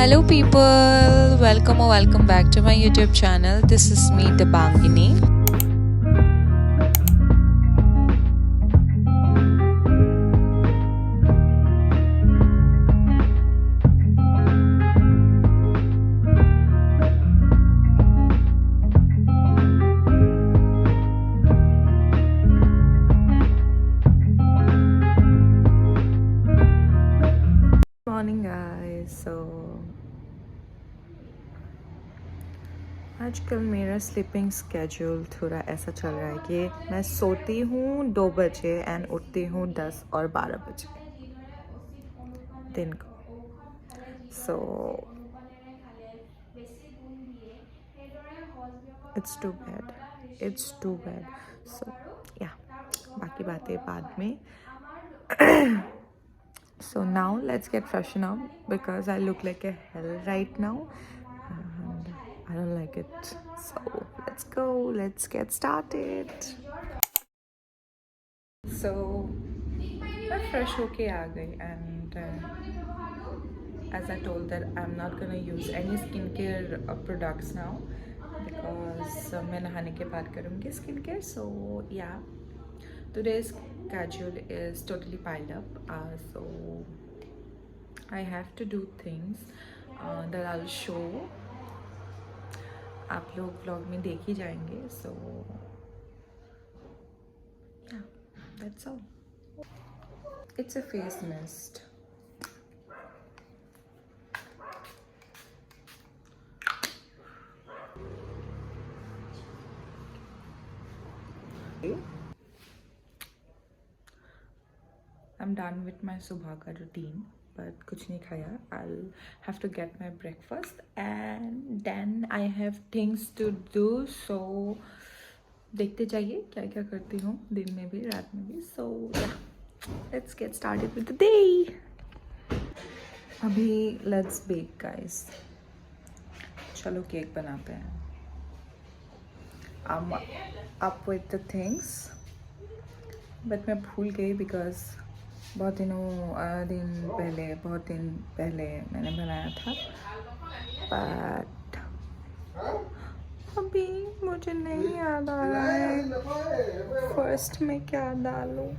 Hello people, welcome or welcome back to my YouTube channel. This is me, Debangini. Morning guys. आजकल मेरा sleeping schedule थोड़ा ऐसा चल रहा है कि मैं सोती हूँ 2 बजे एंड उठती हूँ 10 और 12 बजे दिन को. So it's too bad. So या बाकी बातें बाद में. So now let's get freshen up because I look like a hell right now and I don't like it. So let's go, let's get started. So मैं fresh होके आ गई and as I told that I'm not gonna use any skincare products now because मैं नहाने के बाद करूँगी skincare. So yeah, today's schedule is totally piled up. So I have to do things that I'll show. आप लोग vlog में देख ही जाएंगे. So yeah, that's all. It's a face mist. I'm done with my सुबह का routine, but कुछ नहीं खाया. I'll have to get my breakfast and then I have things to do. So देखते जाइए क्या क्या करती हूँ दिन में भी रात में भी. So yeah, let's get started with the day. अभी let's bake guys. चलो केक बनाते हैं. I'm up with the things, but मैं भूल गई because बहुत दिन पहले मैंने बनाया था. बट अभी मुझे नहीं याद आ रहा है फर्स्ट में क्या डालूं.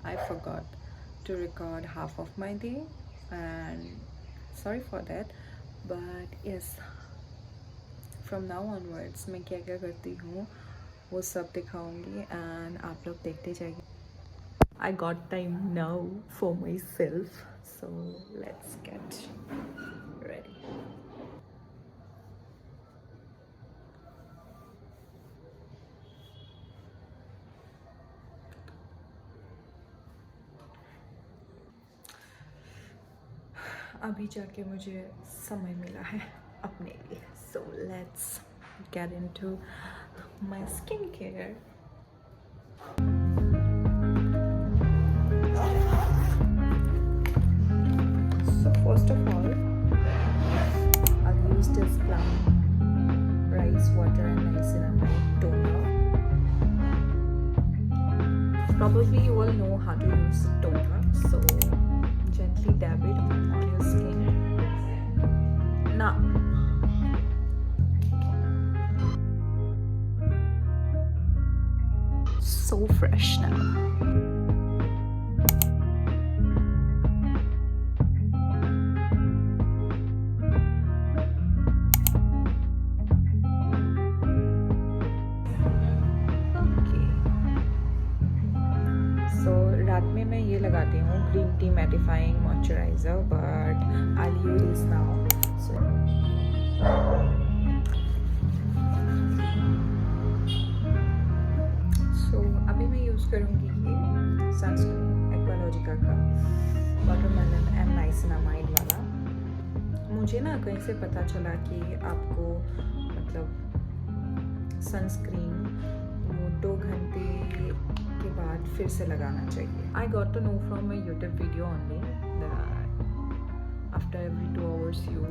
I forgot to record half of my day and sorry for that, but yes, from now onwards मैं क्या क्या करती हूँ वो सब दिखाऊंगी and आप लोग देखते जाइए. I got time now for myself, so let's get ready. अभी जाके मुझे समय मिला है अपने लिए. So let's get into my skincare. So first of all, I'll use this plum rice water and niacinamide toner. Probably you all know how to use toner, so gently dab it on your skin. Now so fresh now. ये लगाती हूँ green tea mattifying moisturiser, but I use this now. So अभी मैं use करूँगी ये sunscreen Aqualogica का watermelon and niacinamide वाला। मुझे ना कहीं से पता चला कि आपको मतलब सनस्क्रीन वो 2 घंटे के बाद फिर से लगाना चाहिए। I got to know from my YouTube video only that after every 2 hours you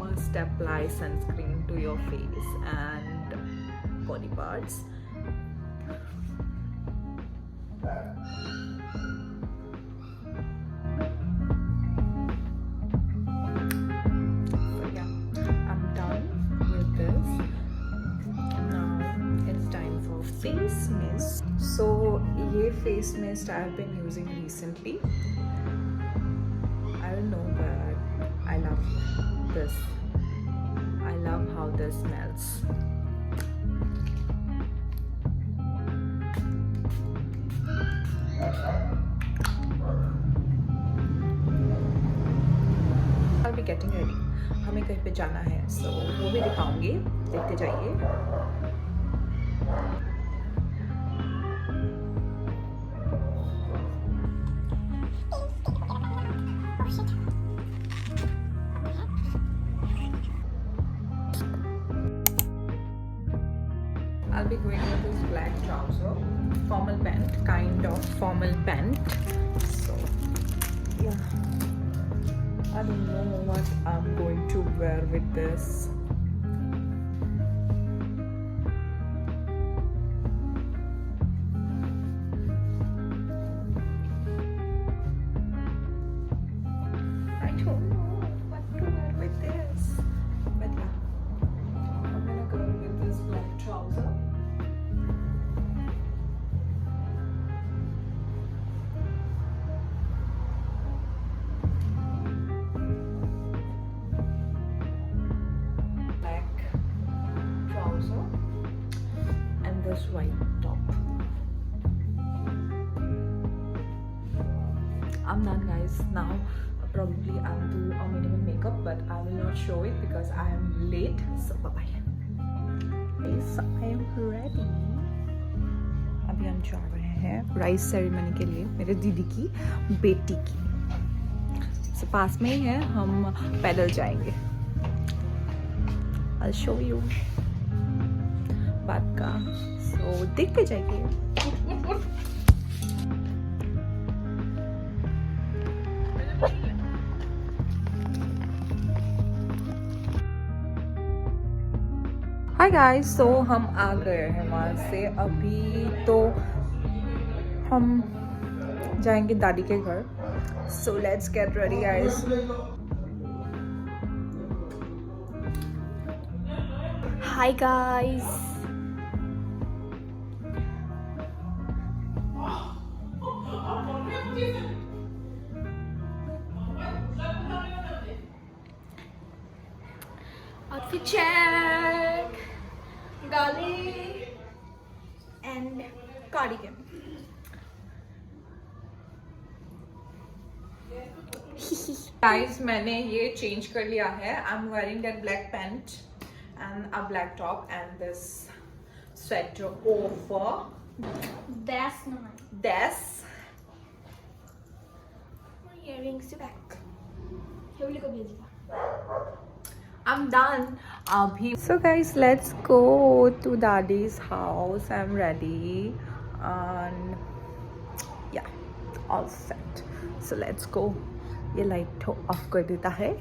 must apply sunscreen to your face and body parts. Face mist. So ये face mist I've been using recently. I don't know, but I love this. I love how this smells. I'll be getting ready. हमें कहीं पे जाना है, so वो भी दिखाऊंगी, देखते जाइए। I'll be going with this black trouser, formal pant, kind of formal pant. So yeah, I don't know what I'm going to wear with this. I don't know what to wear with this, but yeah, I'm gonna go with this black trouser. And this white top. I'm done, guys. Now probably I'll do a minimal makeup, but I will not show it because I am late. So bye bye. Guys, I am ready. अभी हम जा रहे हैं rice ceremony के लिए, मेरे दीदी की बेटी की। So पास में ही है, हम पैदल जाएंगे। I'll show you बात का, so देखते जाइए। हाय गाइस, so हम आ गए हैं वहाँ से। अभी तो हम जाएंगे दादी के घर। So let's get ready, guys. Hi guys. Outfit check. Gali and cardigan. Guys, मैंने ये चेंज कर लिया है। I'm wearing that black pant and a black top and this sweater over. That's not. This. Earrings to back. Heavily को भेजेगा. I'm done. Abhi. So guys, let's go to Daddy's house. I'm ready and yeah, all set. So let's go. ये light of कर देता है।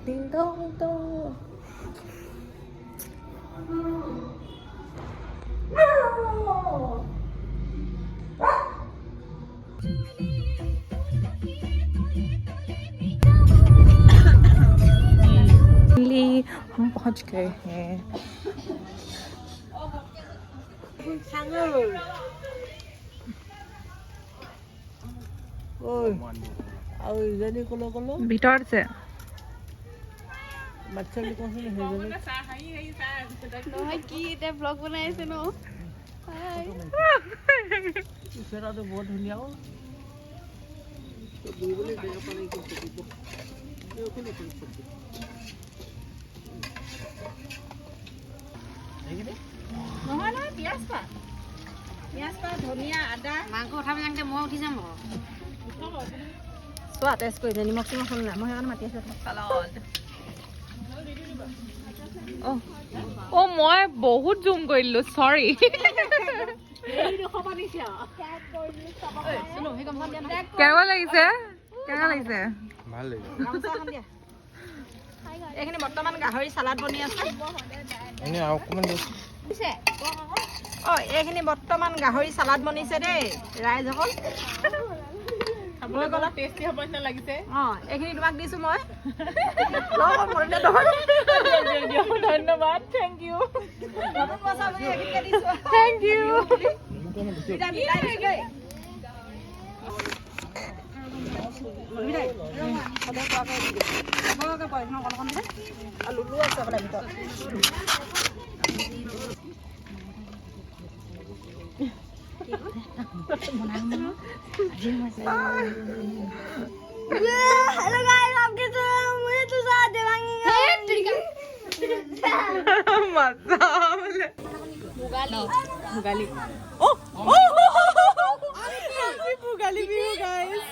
Ding dong dong. हम पहुंच गए हैं। ভিতর से নহয় কি এতিয়া ব্লগ বনাই আছে ন হাই ইফালে বহুত ধুনীয়া ও বুলবুলি দেখা পালে কি ফটো এইখিনি ফটো এইখিনি নহয় নহয় পিয়াজ পা ধনিয়া আদা মাংস উঠাব যাওঁতে মই উঠি যাম আকৌ চোৱা টেষ্ট কৰি নিমখ চিমখ শুন না মই সেইকাৰণে মাতি আছোঁ অ মই বহুত জুম কৰিলো সৰি কেনেকুৱা লাগিছে ভাল লাগে এইখিনি বৰ্তমান গাহৰি চালাড বনি আছে এনে আৰু অকমান এইখিনি বৰ্তমান গাহৰি চালাড বনিছে দেই ৰাইজসকল খাবলৈ গ'লা টেষ্টি হ'ব নিচিনা লাগিছে এইখিনি তোমাক দিছোঁ মই ধন্যবাদ থেংক ইউ থেংক ইউ লুলু আছে বোলে ভিতৰত हेलो गाइस आप कैसे हो मुझे तो साथ देवांगी भोगाली भोगाली बिहु गाइस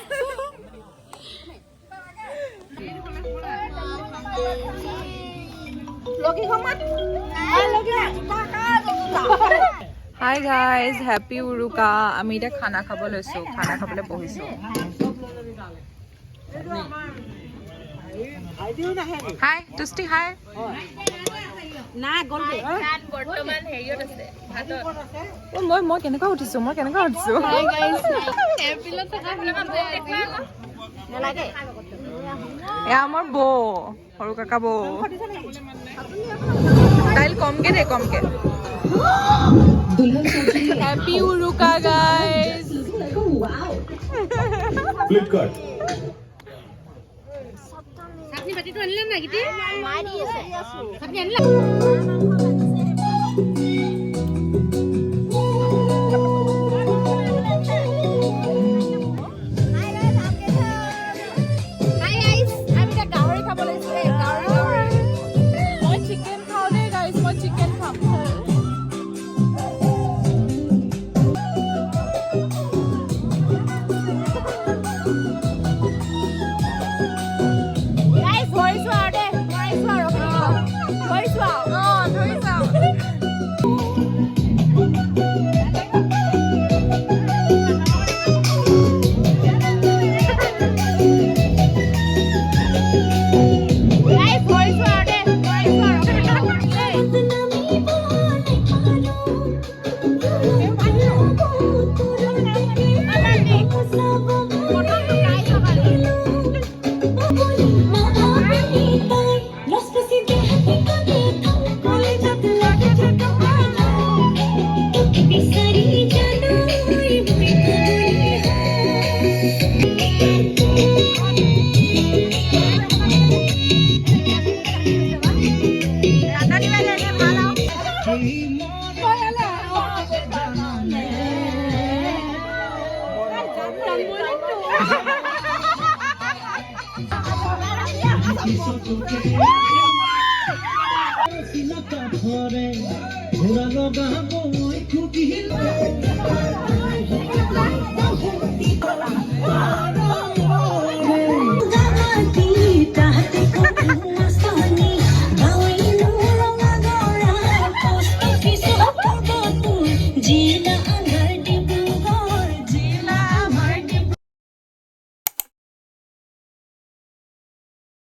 লগি খমা লগি হাই গাইজ হেপী উৰুকা আমি এতিয়া খানা খাব লৈছোঁ খানা খাবলৈ বহিছোঁ হাই তুষ্টি হাই না গ'লগে বৰ্তমান হেৰিয়ত আছে মই কেনেকুৱা উঠিছোঁ এয়াৰপিলত থকা নালাগে এয়া মোৰ বৌ সৰু কাকা বৌ দাইল কমকে দে কমকে হেপী উৰুকা গাইজ Flipkart. চাটনি বাতিটো আনিলে না গিটি মাৰি আছে চাটনি আনিলে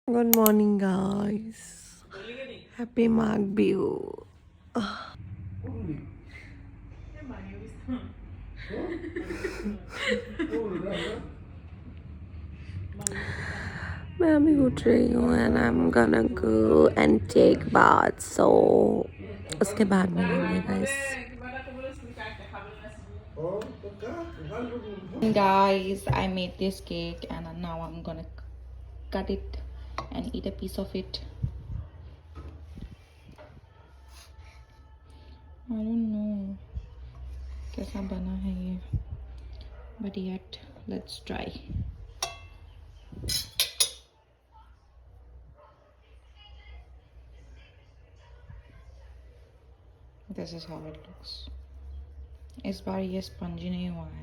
Good morning, guys. Happy Magh Bihu. मैं अभी उठ रही हूँ and I'm gonna go and take bath. So उसके बाद मिलेंगे, guys. Guys, I made this cake and now I'm gonna cut it and eat a piece of it. I don't know कैसा बना है ये, but yet let's try. This is how it looks. इस बार ये spongy नहीं हुआ है.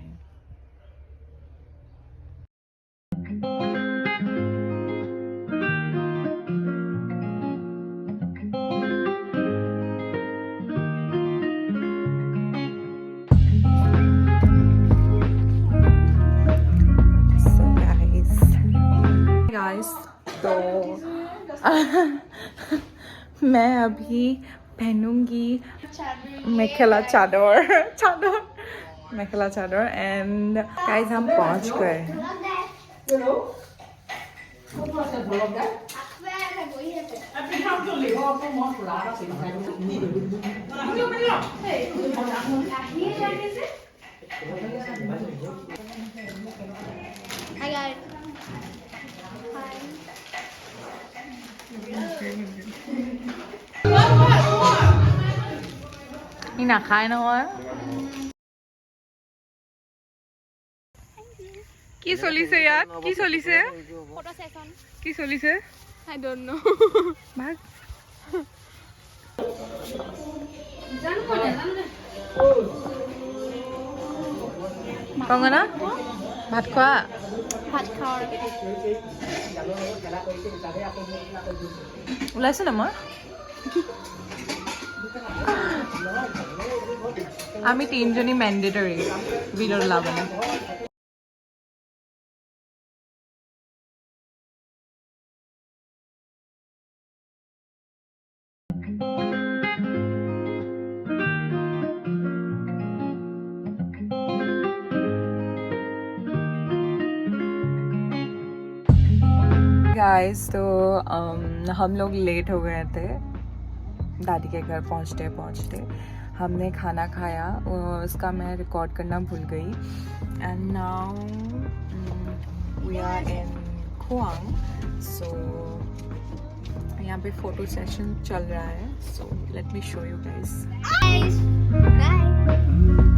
तो मैं अभी पहनूंगी मेखला चादर एंड गाइस हम पहुंच गए हैं. Hi guys. ই নাখায় নহয়. কি চলিছে ইয়াত? কি চলিছে? Photo session. কি চলিছে? I don't know. ভাগ. কংগনা ভাত খোৱা? Hot car. ওলাইছে না মই? আমি তিনজনী মেন্ডেটৰী ভিডিঅ' ওলাবলে. गाइस तो हम लोग लेट हो गए थे दादी के घर पहुंचते. हमने खाना खाया, उसका मैं रिकॉर्ड करना भूल गई. And now we are in खुआंग. सो यहाँ पे फोटो सेशन चल रहा है. So let me show you guys. Guys. Bye.